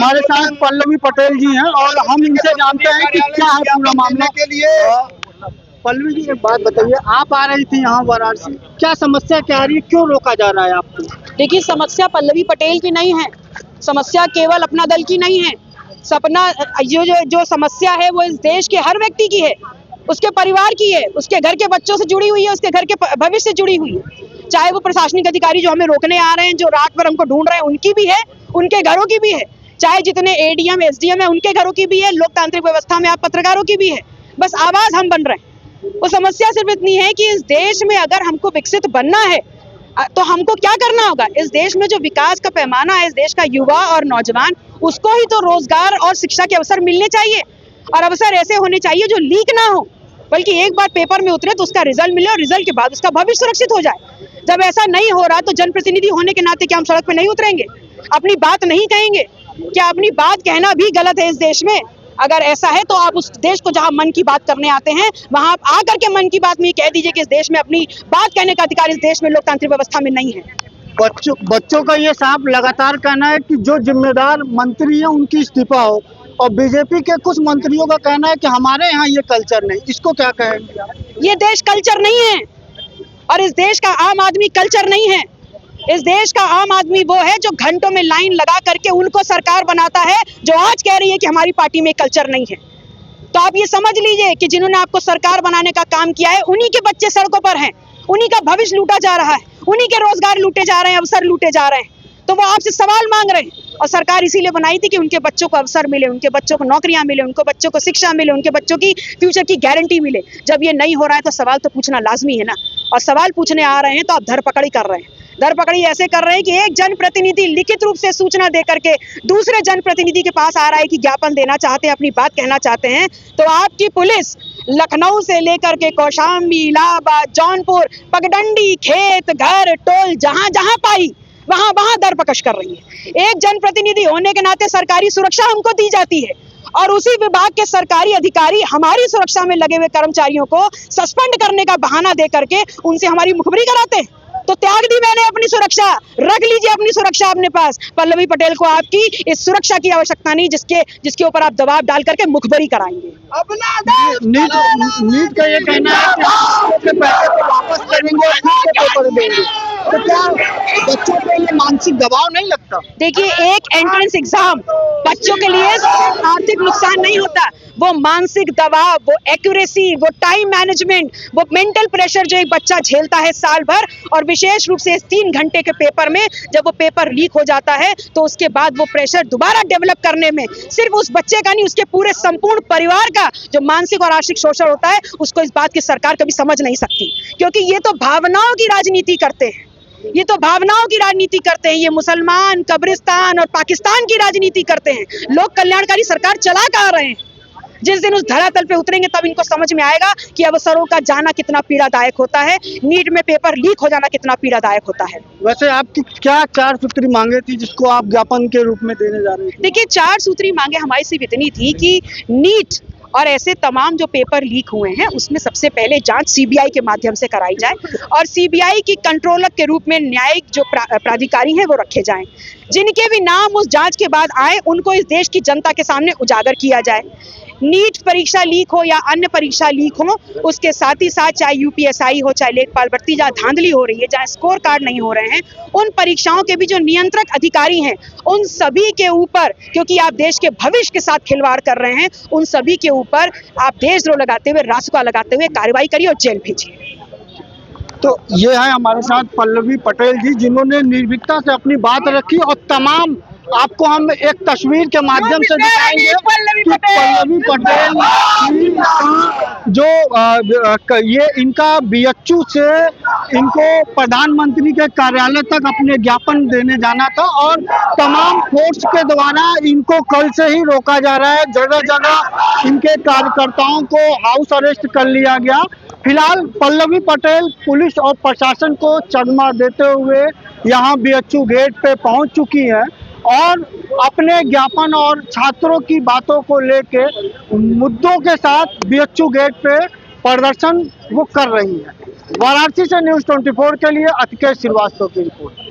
हमारे साथ पल्लवी पटेल जी हैं और हम इनसे जानते हैं कि क्या है पूरा मामला के लिए। पल्लवी जी एक बात बताइए, आप आ रही थी यहाँ वाराणसी, क्या समस्या क्या आ रही है, क्यों रोका जा रहा है आपको? देखिए, समस्या पल्लवी पटेल की नहीं है, समस्या केवल अपना दल की नहीं है। सपना जो समस्या है वो इस देश के हर व्यक्ति की है, उसके परिवार की है, उसके घर के बच्चों से जुड़ी हुई है, उसके घर के भविष्य से जुड़ी हुई है। चाहे वो प्रशासनिक अधिकारी जो हमें रोकने आ रहे हैं, जो रात भर हमको ढूंढ रहे हैं, उनकी भी है, उनके घरों की भी है। चाहे जितने एडीएम एसडीएम है उनके घरों की भी है, लोकतांत्रिक व्यवस्था में आप पत्रकारों की भी है। बस आवाज हम बन रहे हैं। वो समस्या सिर्फ इतनी है कि इस देश में अगर हमको विकसित बनना है तो हमको क्या करना होगा। इस देश में जो विकास का पैमाना है, इस देश का युवा और नौजवान, उसको ही तो रोजगार और शिक्षा के अवसर मिलने चाहिए, और अवसर ऐसे होने चाहिए जो लीक ना हो, बल्कि एक बार पेपर में उतरे तो उसका रिजल्ट मिले और रिजल्ट के बाद उसका भविष्य सुरक्षित हो जाए। जब ऐसा नहीं हो रहा तो जनप्रतिनिधि होने के नाते क्या हम सड़क पे नहीं उतरेंगे, अपनी बात नहीं कहेंगे? क्या अपनी बात कहना भी गलत है इस देश में? अगर ऐसा है तो आप उस देश को जहां मन की बात करने आते हैं वहां आप आकर के मन की बात में कह दीजिए कि इस देश में अपनी बात कहने का अधिकार इस देश में लोकतांत्रिक व्यवस्था में नहीं है। बच्चों का ये साफ लगातार कहना है कि जो जिम्मेदार मंत्री है उनकी इस्तीफा हो, और बीजेपी के कुछ मंत्रियों का कहना है कि हमारे यहाँ ये कल्चर नहीं। इसको क्या कहेंगे? ये देश कल्चर नहीं है और इस देश का आम आदमी कल्चर नहीं है। इस देश का आम आदमी वो है जो घंटों में लाइन लगा करके उनको सरकार बनाता है, जो आज कह रही है कि हमारी पार्टी में कल्चर नहीं है। तो आप ये समझ लीजिए कि जिन्होंने आपको सरकार बनाने का काम किया है उन्हीं के बच्चे सड़कों पर हैं, उन्हीं का भविष्य लूटा जा रहा है, उन्हीं के रोजगार लूटे जा रहे हैं, अवसर लूटे जा रहे हैं। तो वो आपसे सवाल मांग रहे हैं, और सरकार इसीलिए बनाई थी कि उनके बच्चों को अवसर मिले, उनके बच्चों को नौकरियां मिले, उनके बच्चों को शिक्षा मिले, उनके बच्चों की फ्यूचर की गारंटी मिले। जब ये नहीं हो रहा है तो सवाल तो पूछना लाजमी है ना, और सवाल पूछने आ रहे हैं तो आप धरपकड़ी कर रहे हैं। धरपकड़ी ऐसे कर रहे हैं कि एक जनप्रतिनिधि लिखित रूप से सूचना दे करके दूसरे जनप्रतिनिधि के पास आ रहा है कि ज्ञापन देना चाहते हैं, अपनी बात कहना चाहते हैं, तो आपकी पुलिस लखनऊ से लेकर के कौशाम्बी, इलाहाबाद, जौनपुर, पगडंडी, खेत, घर, टोल, जहां जहां पाई वहां वहां दरपकश कर रही है। एक जनप्रतिनिधि होने के नाते सरकारी सुरक्षा हमको दी जाती है, और उसी विभाग के सरकारी अधिकारी हमारी सुरक्षा में लगे हुए कर्मचारियों को सस्पेंड करने का बहाना दे करके उनसे हमारी मुखबिरी कराते हैं। तो त्याग दी मैंने अपनी सुरक्षा, रख लीजिए अपनी सुरक्षा अपने पास। पल्लवी पटेल को आपकी इस सुरक्षा की आवश्यकता नहीं जिसके ऊपर आप दबाव डाल करके मुखबिरी कराएंगे। नीट का ये कहना है कि पैसे वापस करेंगे, पेपर देंगे, तो क्या बच्चों पे ये मानसिक दबाव नहीं लगता? देखिए, एक एंट्रेंस एग्जाम बच्चों के लिए आर्थिक नुकसान नहीं होता, वो मानसिक दबाव, वो एक्यूरेसी, वो टाइम मैनेजमेंट, वो मेंटल प्रेशर जो एक बच्चा झेलता है साल भर, और विशेष रूप से इस 3 घंटे के पेपर में जब वो पेपर लीक हो जाता है तो उसके बाद वो प्रेशर दोबारा डेवलप करने में सिर्फ उस बच्चे का नहीं, उसके पूरे संपूर्ण परिवार का जो मानसिक और आर्थिक शोषण होता है, उसको इस बात की सरकार कभी समझ नहीं सकती, क्योंकि ये तो भावनाओं की राजनीति करते हैं। ये तो भावनाओं की राजनीति करते हैं, ये मुसलमान, कब्रिस्तान और पाकिस्तान की राजनीति करते हैं। लोक कल्याणकारी सरकार चला कहाँ रहे हैं? जिस दिन उस धरातल पे उतरेंगे तब इनको समझ में आएगा कि अवसरों का जाना कितना पीड़ादायक होता है, नीट में पेपर लीक हो जाना कितना पीड़ादायक होता है। वैसे आपकी क्या 4 सूत्री मांगे थी जिसको आप ज्ञापन के रूप में देने जा रहे थे? देखिए, 4 सूत्री मांगे हमारी सिर्फ इतनी थी कि नीट और ऐसे तमाम जो पेपर लीक हुए हैं उसमें सबसे पहले जांच सीबीआई के माध्यम से कराई जाए, और सीबीआई की कंट्रोलर के रूप में न्यायिक जो प्राधिकारी हैं वो रखे जाएं। जिनके भी नाम उस जांच के बाद आए उनको इस देश की जनता के सामने उजागर किया जाए। नीट परीक्षा लीक हो या अन्य परीक्षा लीक हो, उसके साथ ही साथ चाहे यूपीएसआई हो, चाहे लेखपाल भर्ती, जहाँ धांधली हो रही है, जहाँ स्कोर कार्ड नहीं हो रहे हैं, उन परीक्षाओं के भी जो नियंत्रक अधिकारी हैं उन सभी के ऊपर, क्योंकि आप देश के भविष्य के साथ खिलवाड़ कर रहे हैं, उन सभी के ऊपर आप देशद्रोह लगाते हुए, रासुका लगाते हुए कार्रवाई करिए और जेल भेजिए। तो ये है हमारे साथ पल्लवी पटेल जी, जिन्होंने निर्भीकता से अपनी बात रखी, और तमाम आपको हम एक तस्वीर के माध्यम से दिखाएंगे कि पल्लवी पटेल जो ये इनका बीएचयू से इनको प्रधानमंत्री के कार्यालय तक अपने ज्ञापन देने जाना था, और तमाम फोर्स के द्वारा इनको कल से ही रोका जा रहा है। जगह जगह इनके कार्यकर्ताओं को हाउस अरेस्ट कर लिया गया। फिलहाल पल्लवी पटेल पुलिस और प्रशासन को चकमा देते हुए यहाँ बीएचयू गेट पे पहुँच चुकी हैं, और अपने ज्ञापन और छात्रों की बातों को लेके मुद्दों के साथ बीएचयू गेट पे प्रदर्शन वो कर रही है। वाराणसी से न्यूज़ 24 के लिए अतिकेश श्रीवास्तव की रिपोर्ट।